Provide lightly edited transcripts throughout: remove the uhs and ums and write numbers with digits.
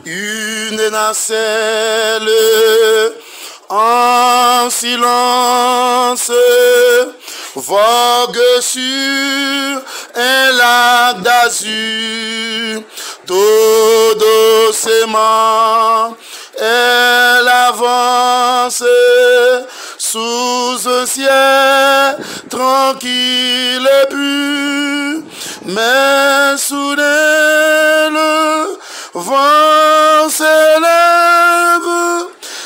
Une nacelle en silence vogue sur un lac d'azur, tout doucement elle avance sous un ciel tranquille et pur, mais soudain le vent s'élève,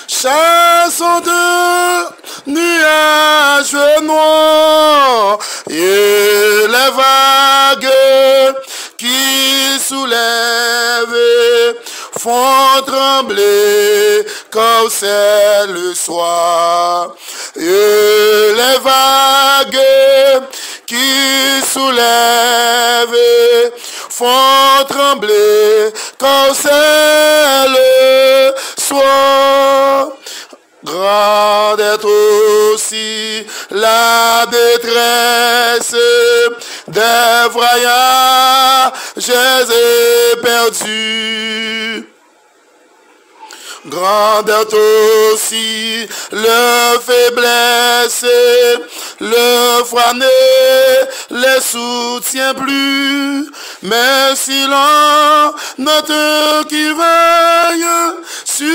chassant de nuages noirs, et les vagues qui soulèvent font trembler comme c'est le soir. Et les vagues qui soulèvent font trembler comme c'est le soir. Grande est aussi la détresse des voyages éperdus. Grande est aussi leur faiblesse, le froid ne les soutient plus, mais si l'on note qui veille sur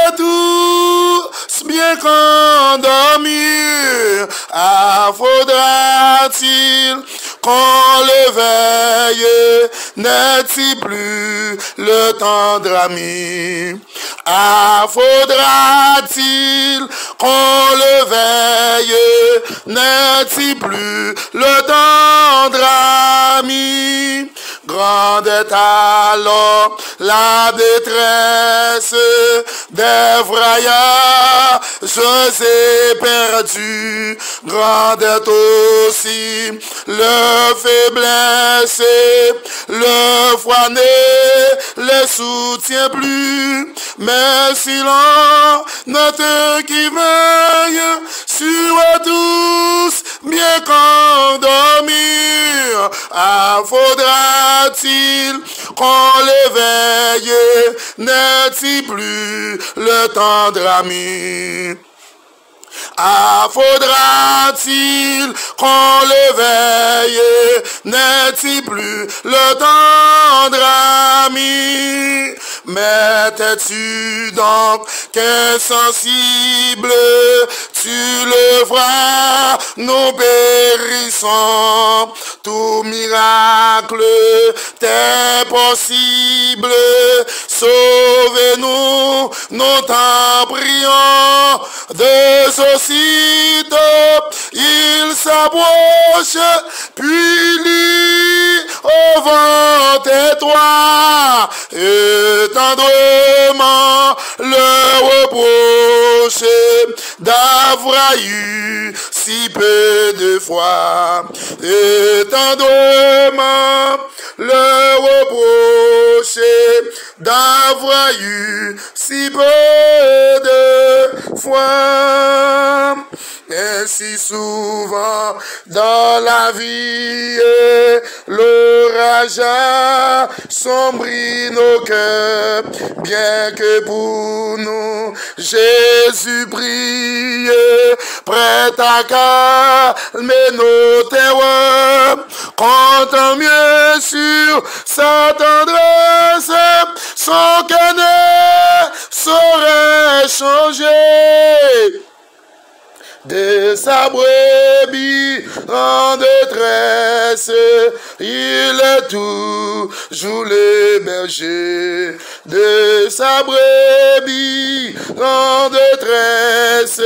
et tous bien qu'endormir, faudra-t-il qu'on le veille, n'est-il plus le tendre ami? Faudra-t-il qu'on le veille, n'est-il plus le tendre ami? Grande est alors la détresse des voyages éperdus. Grande est aussi leur faiblesse, le froid ne les soutient plus, mais si l'on note qui veille sur tous bien qu'endormir, faudra-t-il qu'on les veille, n'est-il plus le tendre ami? Faudra-t-il qu'on le veille, n'est-il plus le tendre ami? Mais t'es-tu donc qu'insensible, tu le vois, nous périssons, tout miracle t'est possible, sauvez-nous, nous t'en prions. De aussitôt, il s'approche, puis lit au vent et toi, et tendrement le reproche d'avoir eu si peu de foi, et tendrement le reproche d'avoir eu si peu de foi. Ainsi souvent dans la vie, l'orage a sombri nos cœurs, bien que pour nous Jésus brille, prêt à calmer nos terreurs, comptant mieux sur sa tendresse, son cœur ne saurait changer. De sa brebis en détresse, il est toujours le berger. De sa brebis en détresse,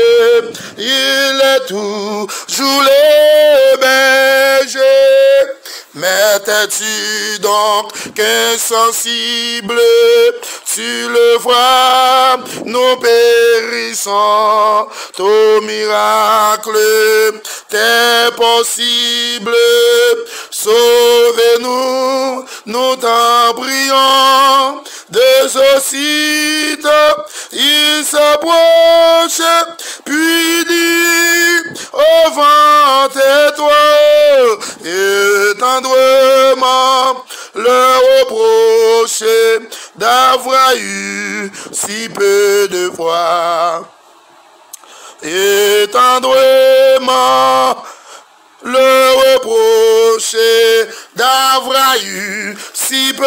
il est toujours le berger. Mais t'es-tu donc qu'insensible, tu le vois, nous périssons, ton miracle t'est possible, sauvez-nous, nous t'en prions. De aussitôt, il s'approche, puis dit au vent et toi, et tendrement le le reprocher d'avoir eu si peu de foi. Et tendrement le reprocher d'avoir eu si peu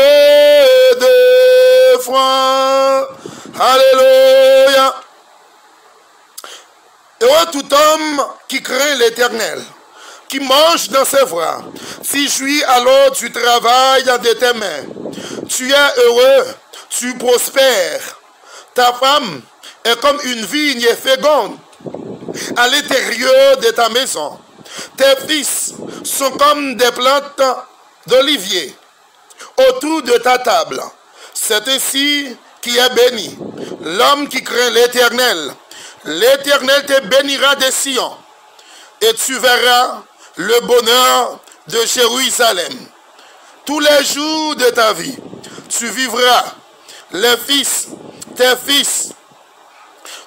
de foi. Alléluia. Heureux tout homme qui craint l'Éternel, qui mange dans ses voies. Si jouis alors du travail de tes mains. Tu es heureux, tu prospères. Ta femme est comme une vigne féconde à l'intérieur de ta maison. Tes fils sont comme des plantes d'olivier autour de ta table. C'est ainsi qui est béni l'homme qui craint l'Éternel. L'Éternel te bénira de Sion, et tu verras le bonheur de Jérusalem. Tous les jours de ta vie, tu vivras les fils, tes fils.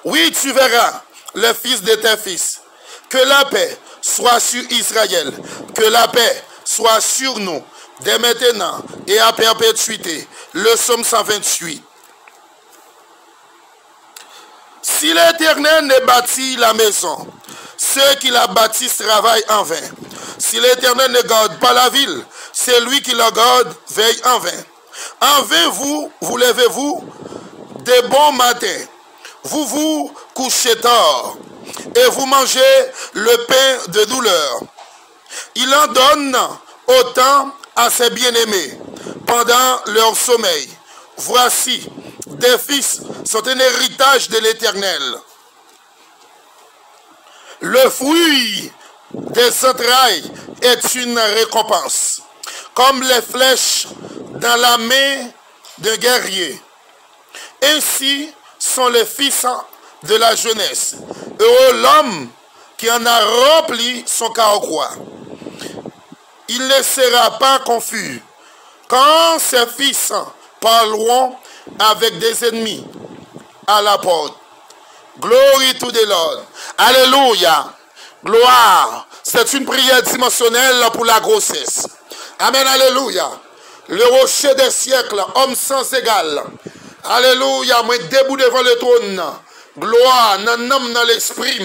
Oui, tu verras les fils de tes fils. Que la paix soit sur Israël, que la paix soit sur nous, dès maintenant et à perpétuité. Le psaume 128. Si l'Éternel ne bâtit la maison, ceux qui la bâtissent travaillent en vain. Si l'Éternel ne garde pas la ville, c'est lui qui la garde, veille en vain. En vain vous levez-vous des bons matins, vous vous couchez tard, et vous mangez le pain de douleur. Il en donne autant à ses bien-aimés pendant leur sommeil. Voici, des fils sont un héritage de l'Éternel. Le fruit des entrailles est une récompense, comme les flèches dans la main d'un guerrier. Ainsi sont les fils de la jeunesse. Heureux l'homme qui en a rempli son carquois. Il ne sera pas confus quand ses fils parleront avec des ennemis à la porte. Glory to the Lord. Alléluia. Gloire. C'est une prière dimensionnelle pour la grossesse. Amen. Alléluia. Le rocher des siècles, homme sans égal. Alléluia. Moi debout devant le trône. Gloire, nan homme dans l'esprit.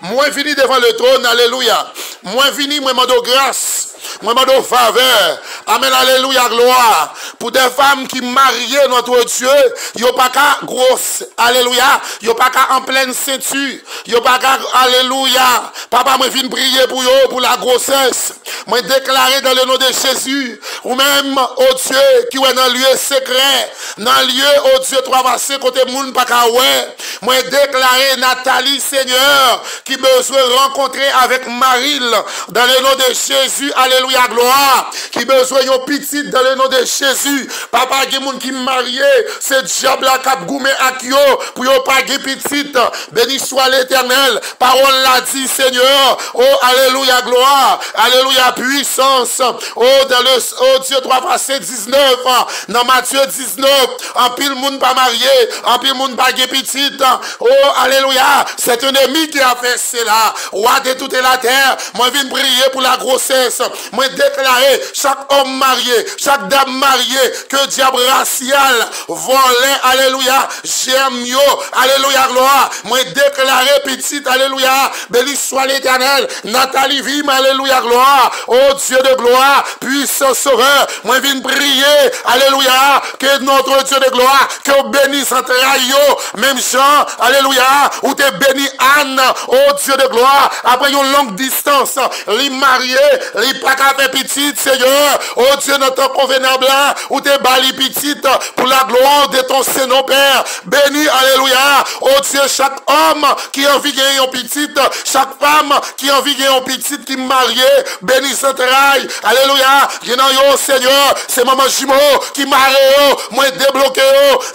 Moi vini devant le trône. Alléluia. Moi vini, moi mando grâce. Moi mando faveur. Amen. Alléluia. Gloire. Pour des femmes qui marient notre Dieu, yo pas qu'à grosse. Alléluia. Yo pas qu'à en pleine ceinture. Yo pas qu'à, alléluia. Papa, moi viens prier pour yo, pour la grossesse. Moi déclarer dans le nom de Jésus. Ou même, oh Dieu, qui est dans le lieu secret. Dans le lieu, oh Dieu, trois passés, côté moun pas qu'à ouais. Moi déclarer Nathalie, Seigneur, qui besoin rencontrer avec Maril dans le nom de Jésus. Alléluia, gloire. Qui besoin yon petit dans le nom de Jésus. Papa, qui moun qui marié, c'est diable la cap goumé akio, pour yon pas petite. Béni soit l'Éternel. Parole l'a dit, Seigneur. Oh, alléluia, gloire. Alléluia, puissance. Oh, dans le, oh Dieu, 3 verset 19. Dans Matthieu 19. En pile moun pas marié. En pile moun pas petite. Oh, alléluia. C'est un ennemi qui a fait cela. Roi de toute la terre. Moi, je viens prier pour la grossesse. Moi, déclarer chaque homme marié, chaque dame mariée, que diable racial, volé, alléluia, j'aime yo, alléluia, gloire. Moi, déclarer petite, alléluia, béni soit l'Éternel. Nathalie Vim, alléluia, gloire. Oh Dieu de gloire, puissant sauveur. Moi, je viens prier, alléluia, que notre Dieu de gloire, que bénisse entre yo, même Jean, alléluia, ou te béni Anne, oh Dieu de gloire, après une longue distance, les mariés, les pas qu'à faire petite, Seigneur, oh Dieu, notre convenable, ou te bali petite, pour la gloire de ton Seigneur Père, béni, alléluia, oh Dieu, chaque homme qui a envie de gagner une petite, chaque femme qui a envie de gagner une petite, qui mariée, béni Saint-Rail, alléluia, yo, Seigneur, c'est maman Jimo, qui marie, moi débloqué,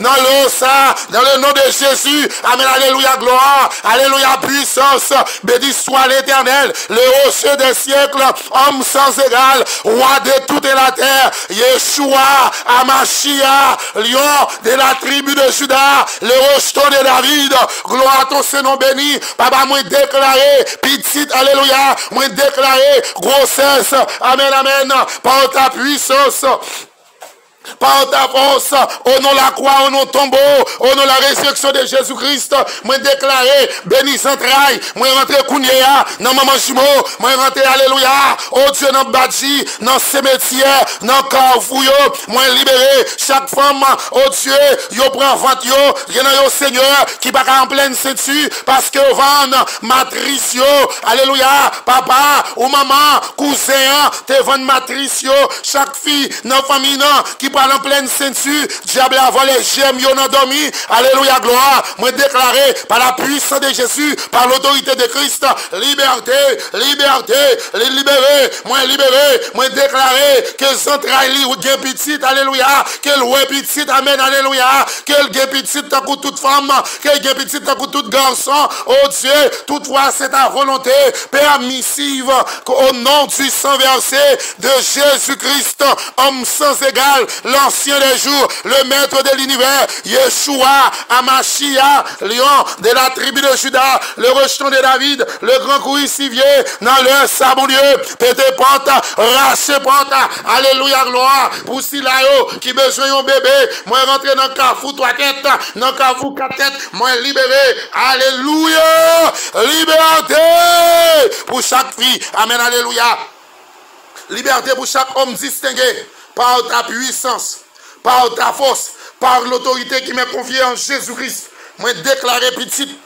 dans l'eau, ça, dans le nom de Jésus, amen, alléluia, gloire, alléluia, puissance, béni soit l'Éternel, le rocher des siècles, homme sans égal, roi de toute la terre, Yeshua, Amashia, lion de la tribu de Juda, le rocheton de David, gloire à ton Seigneur béni, papa, moi déclaré, petite, alléluia, moi déclaré, grossesse, amen, amen, par ta puissance. par ta force, au nom de la croix, au nom de tombeau, au nom de la résurrection de Jésus-Christ, moi déclaré, béni centraille, moi rentré Kounia, dans maman jumeau, moi rentré, alléluia, oh Dieu, dans Badji, dans cimetière, dans Carrefour, moi libéré, chaque femme, oh Dieu, yo prend vente yo, y'en a yo Seigneur, qui pas en pleine ceinture, parce que vend matrice yo, alléluia, papa, ou maman, cousin, te vend matrice yo, chaque fille, dans famille, qui parle en pleine ceinture, diable a volé j'aime, yon a dormi, alléluia, gloire, moi déclaré par la puissance de Jésus, par l'autorité de Christ, liberté, liberté, libéré, moi déclaré que Centraille ou gen petit, alléluia, qu'elle ouais petit, amen, alléluia, qu'elle gen petit, tant que toute femme, qu'elle gen petit, tant que tout garçon, oh Dieu, toutefois c'est ta volonté permissive, au nom du sang versé de Jésus-Christ, homme sans égal, l'ancien des jours, le maître de l'univers, Yeshua, Amashia, lion de la tribu de Juda, le rejeton de David, le grand coursivier, dans le sabonieux, pété porte, raché porte, alléluia, gloire, pour Silayo, qui besoin un bébé, moi rentrer dans le cafou, 3 têtes, dans le cafou, 4 têtes, moi libéré, alléluia, liberté, pour chaque fille, amen, alléluia, liberté pour chaque homme distingué, par ta puissance, par ta force, par l'autorité qui m'est confiée en Jésus-Christ. Moi déclaré petite,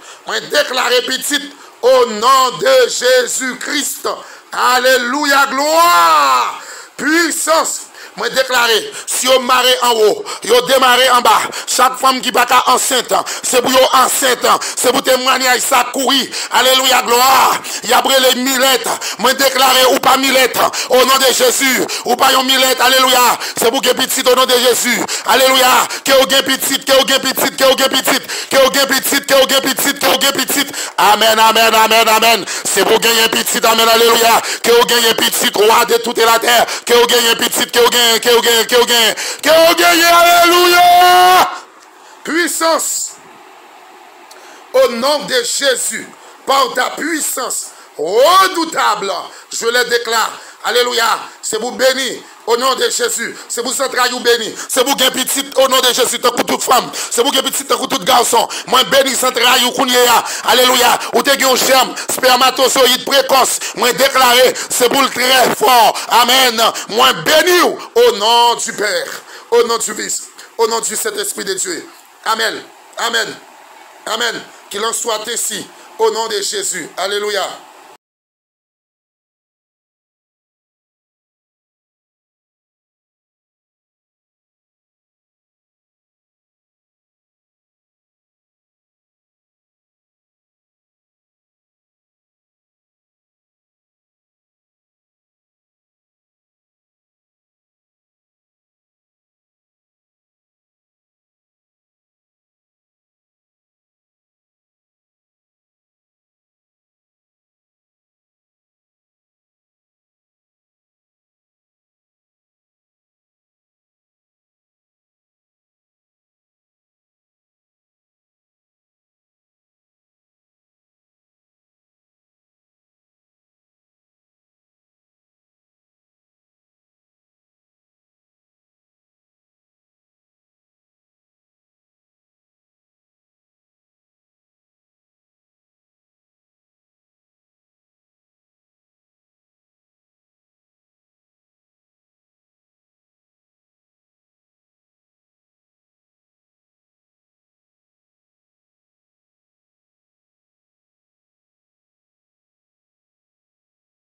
au nom de Jésus-Christ. Alléluia, gloire, puissance. Moi déclaré, si vous marrez en haut, vous démarrez en bas, chaque femme qui n'est pas enceinte, c'est pour vous enceinte, c'est pour témoigner à ça courir. Alléluia, gloire. Il y a les millettes. Moi déclaré ou pas millette, au nom de Jésus, ou pas une millette, alléluia. C'est pour que petit au nom de Jésus. Alléluia. Que vous gain petite, que vous gain petite, que vous gain petite, que vous gain petite, que vous gain petite, que vous gain petite. Amen, amen, amen, amen. C'est pour gagner petite, amen, alléluia. Que vous gagnez petite, roi de toute la terre. Que vous gagnez petite, que vous gagnez. Que vous gagnez, alléluia, puissance, au nom de Jésus, par ta puissance redoutable, je le déclare, alléluia, c'est vous béni, au nom de Jésus, c'est vous centraille ou béni, c'est vous gain petit, au nom de Jésus, tant que toute femme, c'est vous gain petit, tant que tout garçon, moi béni centraille ou kounia, alléluia, ou te gain germe, spermatozoïde précoce, moi déclaré, c'est pour le très fort, amen, moi béni au nom du Père, au nom du Fils, au nom du Saint-Esprit de Dieu, amen, amen, amen, qu'il en soit ainsi, au nom de Jésus, alléluia.